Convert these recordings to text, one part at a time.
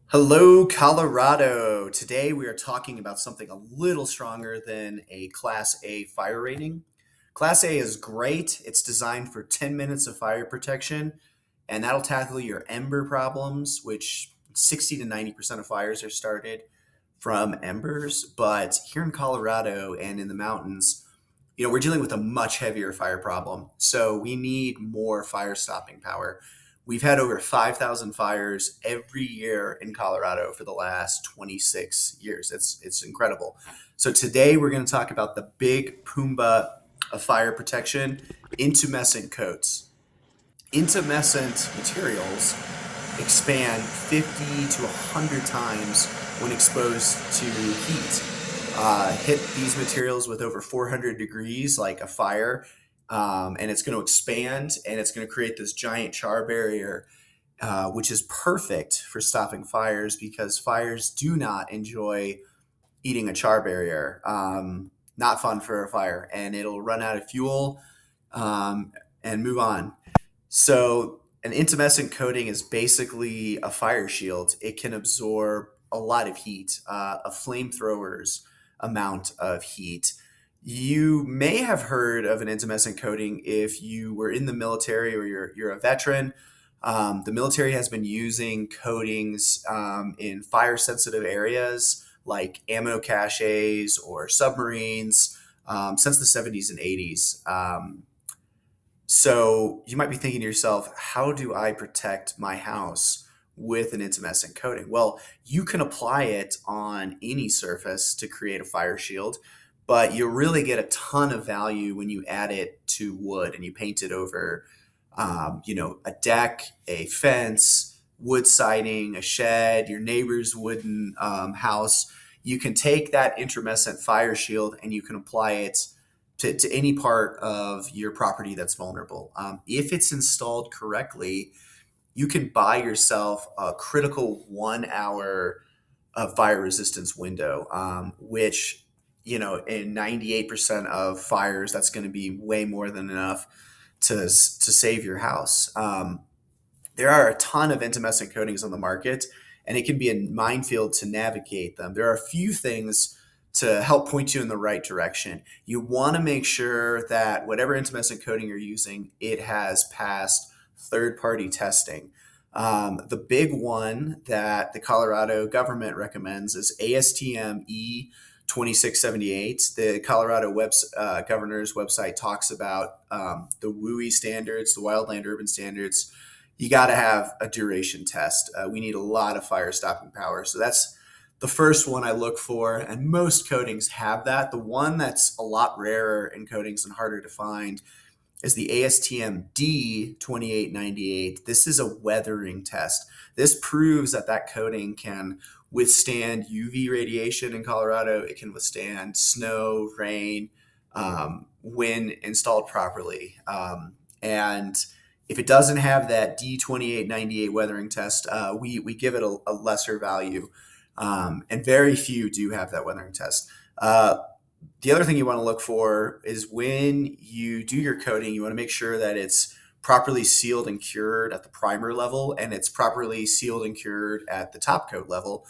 Hello, Colorado. Today we are talking about something a little stronger than a Class A fire rating. Class A is great. It's designed for 10 minutes of fire protection, and that'll tackle your ember problems, which 60 to 90% of fires are started from embers. But here in Colorado and in the mountains, we're dealing with a much heavier fire problem. So we need more fire stopping power. We've had over 5,000 fires every year in Colorado for the last 26 years. It's incredible. So today we're going to talk about the big Pumbaa of fire protection, intumescent coats. Intumescent materials expand 50 to 100 times when exposed to heat. Hit these materials with over 400 degrees, like a fire, and it's going to expand and it's going to create this giant char barrier, which is perfect for stopping fires because fires do not enjoy eating a char barrier. Not fun for a fire, and it'll run out of fuel and move on. So, an intumescent coating is basically a fire shield. It can absorb a lot of heat, a flamethrower's amount of heat. You may have heard of an intumescent coating if you were in the military or you're a veteran. The military has been using coatings in fire sensitive areas like ammo caches or submarines since the 70s and 80s. So you might be thinking to yourself, how do I protect my house with an intumescent coating? Well, you can apply it on any surface to create a fire shield, but you really get a ton of value when you add it to wood and you paint it over, a deck, a fence, wood siding, a shed, your neighbor's wooden house. You can take that intumescent fire shield and you can apply it to any part of your property that's vulnerable. If it's installed correctly, you can buy yourself a critical 1 hour of fire resistance window, which, in 98% of fires, that's going to be way more than enough to save your house. There are a ton of intumescent coatings on the market, and it can be a minefield to navigate them. There are a few things to help point you in the right direction. You want to make sure that whatever intumescent coating you're using, it has passed third-party testing. The big one that the Colorado government recommends is ASTM E2678. The Colorado governor's website talks about the WUI standards, the wildland urban standards. You got to have a duration test. We need a lot of fire stopping power. So that's the first one I look for, and most coatings have that. The one that's a lot rarer in coatings and harder to find is the ASTM D2898. This is a weathering test. This proves that that coating can withstand UV radiation in Colorado. It can withstand snow, rain, when installed properly. And if it doesn't have that D2898 weathering test, we give it a lesser value. And very few do have that weathering test. The other thing you want to look for is when you do your coating, you want to make sure that it's properly sealed and cured at the primer level, and it's properly sealed and cured at the top coat level.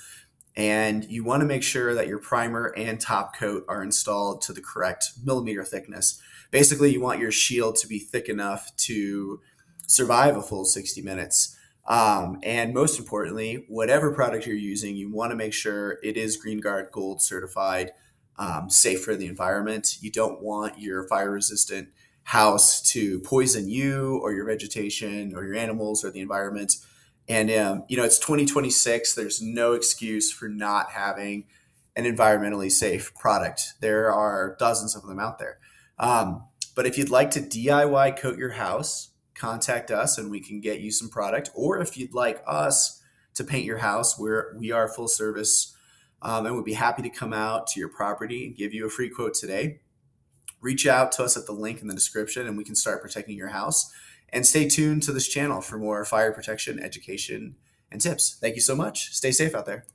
And you want to make sure that your primer and top coat are installed to the correct millimeter thickness. Basically, you want your shield to be thick enough to survive a full 60 minutes. And most importantly, whatever product you're using, you want to make sure it is Green Guard Gold certified, safe for the environment. You don't want your fire resistant house to poison you or your vegetation or your animals or the environment. And, it's 2026. There's no excuse for not having an environmentally safe product. There are dozens of them out there. But if you'd like to DIY coat your house, contact us and we can get you some product. Or if you'd like us to paint your house, we are full service, and we'd be happy to come out to your property and give you a free quote today. Reach out to us at the link in the description and we can start protecting your house. And stay tuned to this channel for more fire protection, education, and tips. Thank you so much. Stay safe out there.